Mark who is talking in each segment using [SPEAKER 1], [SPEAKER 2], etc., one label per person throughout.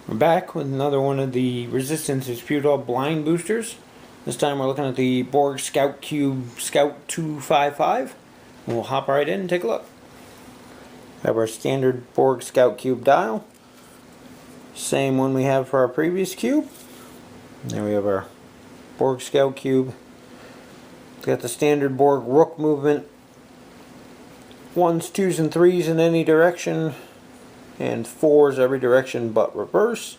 [SPEAKER 1] We're back with another one of the Resistance's Futile blind boosters. This time we're looking at the Borg Scout Cube Scout 255. And we'll hop right in and take a look. We have our standard Borg Scout Cube dial. Same one we have for our previous cube. And then we have our Borg Scout Cube. It's got the standard Borg Rook movement. 1s, 2s, and 3s in any direction. And 4s every direction but reverse.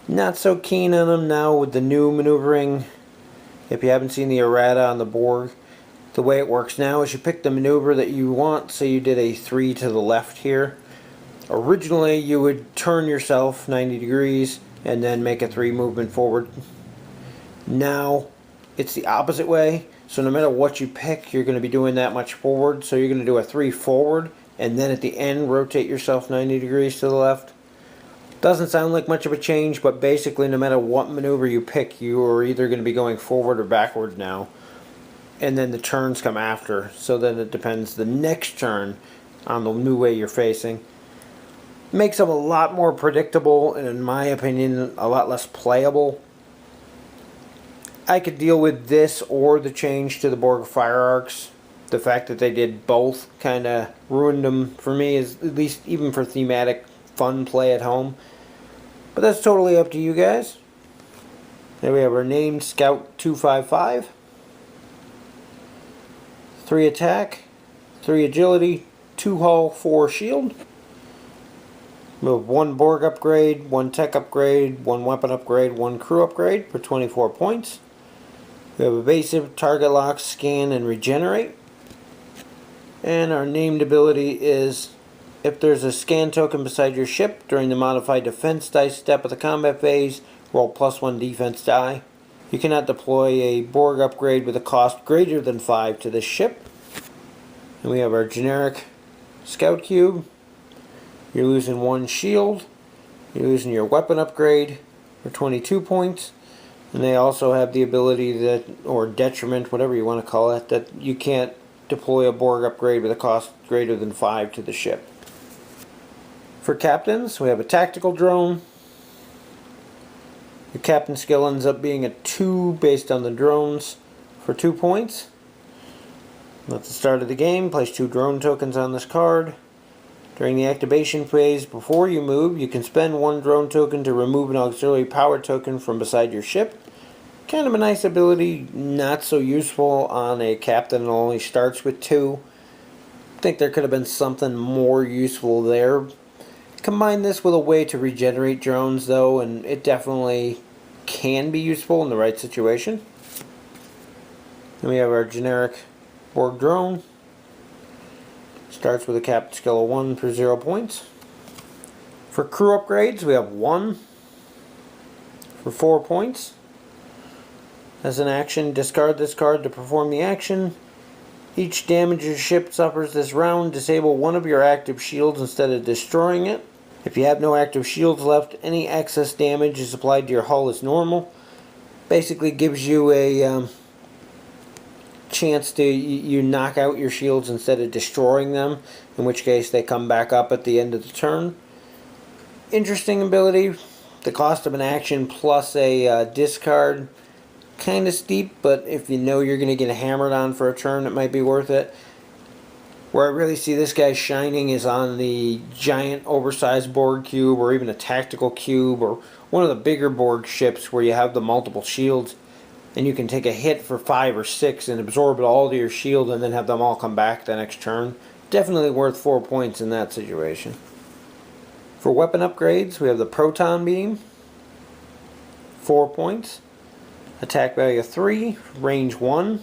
[SPEAKER 1] Not so keen on them now with the new maneuvering. If you haven't seen the errata on the Borg, the way it works now is you pick the maneuver that you want. Say you did a 3 to the left here. Originally you would turn yourself 90 degrees and then make a 3 movement forward. Now it's the opposite way. So no matter what you pick, you're going to be doing that much forward. So you're going to do a 3 forward and then at the end rotate yourself 90 degrees to the left. Doesn't sound like much of a change, but basically no matter what maneuver you pick, you are either going to be going forward or backward now. And then the turns come after, so then it depends the next turn on the new way you're facing. Makes them a lot more predictable and in my opinion a lot less playable. I could deal with this or the change to the Borg fire arcs. The fact that they did both kind of ruined them for me, is at least even for thematic fun play at home. But that's totally up to you guys. There we have our named Scout 255. 3 attack, 3 agility, 2 hull, 4 shield. We have 1 Borg upgrade, 1 tech upgrade, 1 weapon upgrade, 1 crew upgrade for 24 points. We have evasive, target lock, scan, and regenerate. And our named ability is, if there's a scan token beside your ship during the modified defense dice step of the combat phase, roll +1 defense die. You cannot deploy a Borg upgrade with a cost greater than 5 to this ship. And we have our generic Scout Cube. You're losing 1 shield. You're losing your weapon upgrade for 22 points. And they also have the ability that, or detriment, whatever you want to call it, that you can't deploy a Borg upgrade with a cost greater than 5 to the ship. For captains, we have a tactical drone. The captain skill ends up being a 2 based on the drones for 2 points. At the start of the game, place 2 drone tokens on this card. During the activation phase, before you move, you can spend 1 drone token to remove an auxiliary power token from beside your ship. Kind of a nice ability, not so useful on a captain that only starts with 2. I think there could have been something more useful there. Combine this with a way to regenerate drones though, and it definitely can be useful in the right situation. Then we have our generic Borg drone. Starts with a captain skill of 1 for 0 points. For crew upgrades, we have 1 for 4 points. As an action, discard this card to perform the action. Each damage your ship suffers this round, disable 1 of your active shields instead of destroying it. If you have no active shields left, any excess damage is applied to your hull as normal. Basically gives you a chance to you knock out your shields instead of destroying them, in which case they come back up at the end of the turn. Interesting ability. The cost of an action plus a discard, kind of steep, but if you know you're going to get hammered on for a turn, it might be worth it. Where I really see this guy shining is on the giant oversized Borg cube, or even a tactical cube, or one of the bigger Borg ships where you have the multiple shields and you can take a hit for 5 or 6 and absorb it all to your shield and then have them all come back the next turn. Definitely worth 4 points in that situation. For weapon upgrades, we have the Proton Beam, 4 points. Attack value 3, range 1.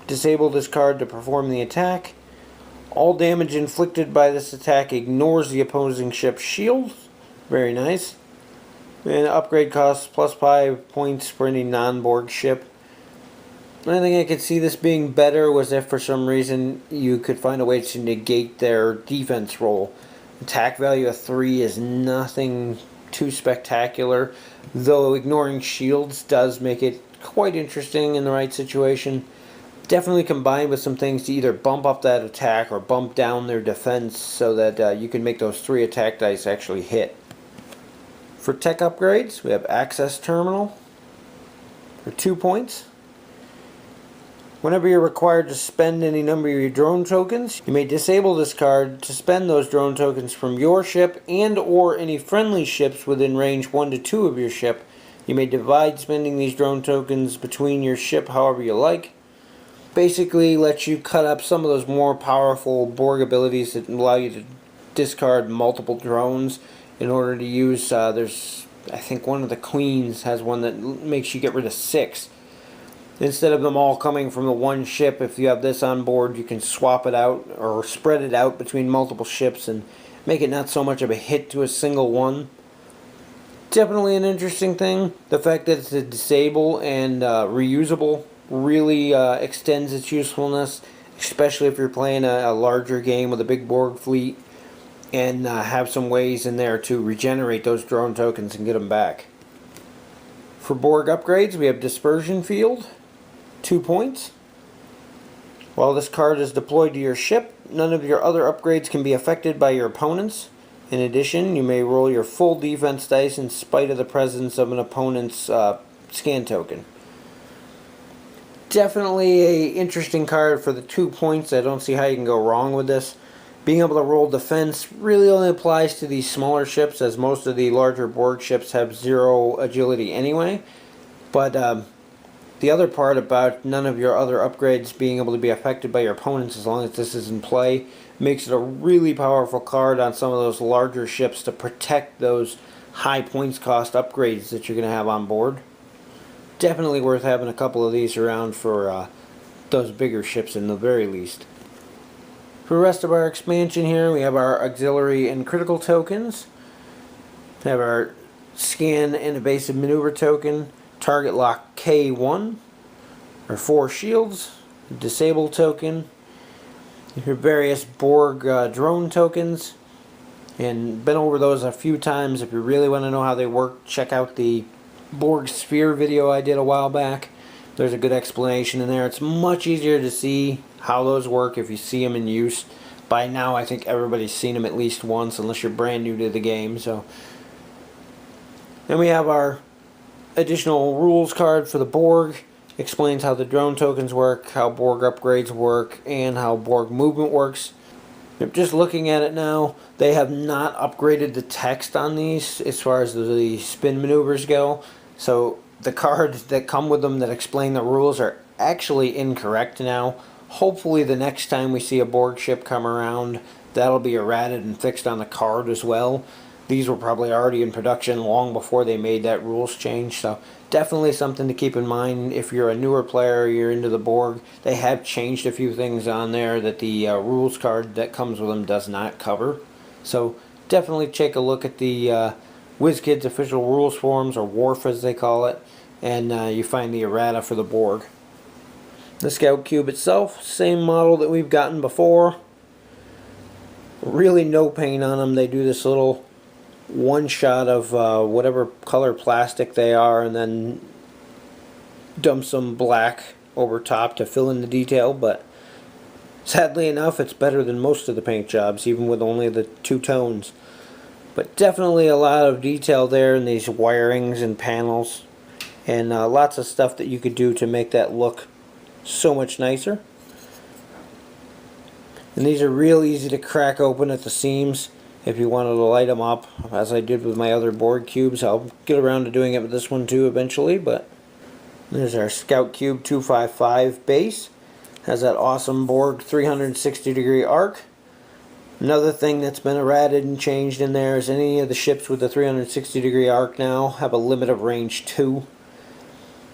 [SPEAKER 1] Disable this card to perform the attack. All damage inflicted by this attack ignores the opposing ship's shield. Very nice. And upgrade costs +5 points for any non-Borg ship. The only thing I could see this being better was if for some reason you could find a way to negate their defense roll. Attack value of 3 is nothing too spectacular, though ignoring shields does make it quite interesting in the right situation. Definitely combined with some things to either bump up that attack or bump down their defense so that you can make those 3 attack dice actually hit. For tech upgrades, we have Access Terminal for 2 points. Whenever you're required to spend any number of your drone tokens, you may disable this card to spend those drone tokens from your ship and or any friendly ships within range 1 to 2 of your ship. You may divide spending these drone tokens between your ship however you like. Basically lets you cut up some of those more powerful Borg abilities that allow you to discard multiple drones in order to use, there's, I think one of the queens has one that makes you get rid of 6. Instead of them all coming from the one ship, if you have this on board, you can swap it out or spread it out between multiple ships and make it not so much of a hit to a single one. Definitely an interesting thing. The fact that it's a disable and reusable really extends its usefulness, especially if you're playing a larger game with a big Borg fleet and have some ways in there to regenerate those drone tokens and get them back. For Borg upgrades, we have Dispersion Field, 2 points. While this card is deployed to your ship, none of your other upgrades can be affected by your opponents. In addition, you may roll your full defense dice in spite of the presence of an opponent's scan token. Definitely an interesting card for the 2 points. I don't see how you can go wrong with this. Being able to roll defense really only applies to these smaller ships, as most of the larger Borg ships have 0 agility anyway. But the other part about none of your other upgrades being able to be affected by your opponents as long as this is in play makes it a really powerful card on some of those larger ships to protect those high points cost upgrades that you're going to have on board. Definitely worth having a couple of these around for those bigger ships in the very least. For the rest of our expansion here, we have our auxiliary and critical tokens. We have our scan and evasive maneuver token, target lock K1, our 4 shields, disable token, your various Borg drone tokens, and been over those a few times. If you really want to know how they work, check out the Borg sphere video I did a while back. There's a good explanation in there. It's much easier to see how those work if you see them in use. By now I think everybody's seen them at least once unless you're brand new to the game. So then we have our additional rules card for the Borg. Explains how the drone tokens work, how Borg upgrades work, and how Borg movement works. Just looking at it now, they have not upgraded the text on these as far as the spin maneuvers go. So the cards that come with them that explain the rules are actually incorrect now. Hopefully the next time we see a Borg ship come around, that'll be errated and fixed on the card as well. These were probably already in production long before they made that rules change, so definitely something to keep in mind if you're a newer player or you're into the Borg. They have changed a few things on there that the rules card that comes with them does not cover. So definitely take a look at the WizKids official rules forums, or WARF as they call it, and you find the errata for the Borg. The Scout Cube itself, same model that we've gotten before. Really no paint on them. They do this little one shot of whatever color plastic they are and then dump some black over top to fill in the detail, but sadly enough it's better than most of the paint jobs, even with only the 2 tones. But definitely a lot of detail there in these wirings and panels, and lots of stuff that you could do to make that look so much nicer. And these are real easy to crack open at the seams if you wanted to light them up, as I did with my other Borg cubes. I'll get around to doing it with this one too eventually. But there's our Scout Cube 255 base. Has that awesome Borg 360 degree arc. Another thing that's been errated and changed in there is any of the ships with the 360 degree arc now have a limit of range 2.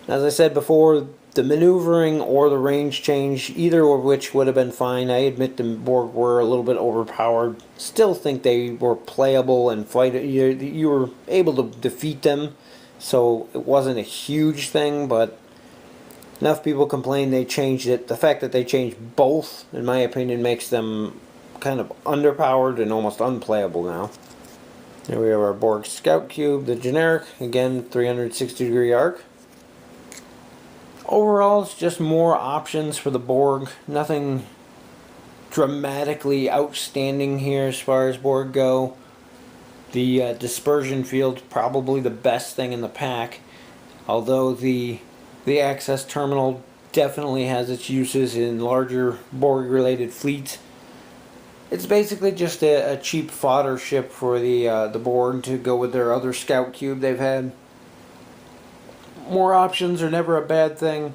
[SPEAKER 1] As I said before, the maneuvering or the range change, either of which would have been fine. I admit the Borg were a little bit overpowered. Still think they were playable and you were able to defeat them, so it wasn't a huge thing, but enough people complained they changed it. The fact that they changed both, in my opinion, makes them kind of underpowered and almost unplayable now. Here we have our Borg Scout Cube, the generic, again 360 degree arc. Overall, it's just more options for the Borg. Nothing dramatically outstanding here as far as Borg go. The dispersion field, probably the best thing in the pack, although the access terminal definitely has its uses in larger Borg related fleets. It's basically just a cheap fodder ship for the Borg to go with their other scout cube they've had. More options are never a bad thing,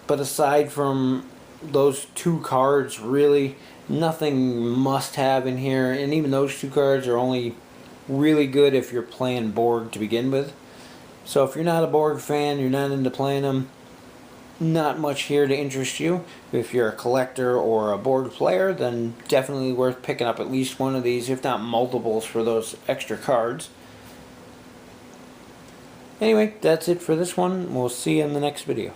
[SPEAKER 1] but aside from those 2 cards, really nothing must have in here, and even those 2 cards are only really good if you're playing Borg to begin with. So if you're not a Borg fan, you're not into playing them, not much here to interest you. If you're a collector or a Borg player, then definitely worth picking up at least one of these, if not multiples, for those extra cards. Anyway, that's it for this one. We'll see you in the next video.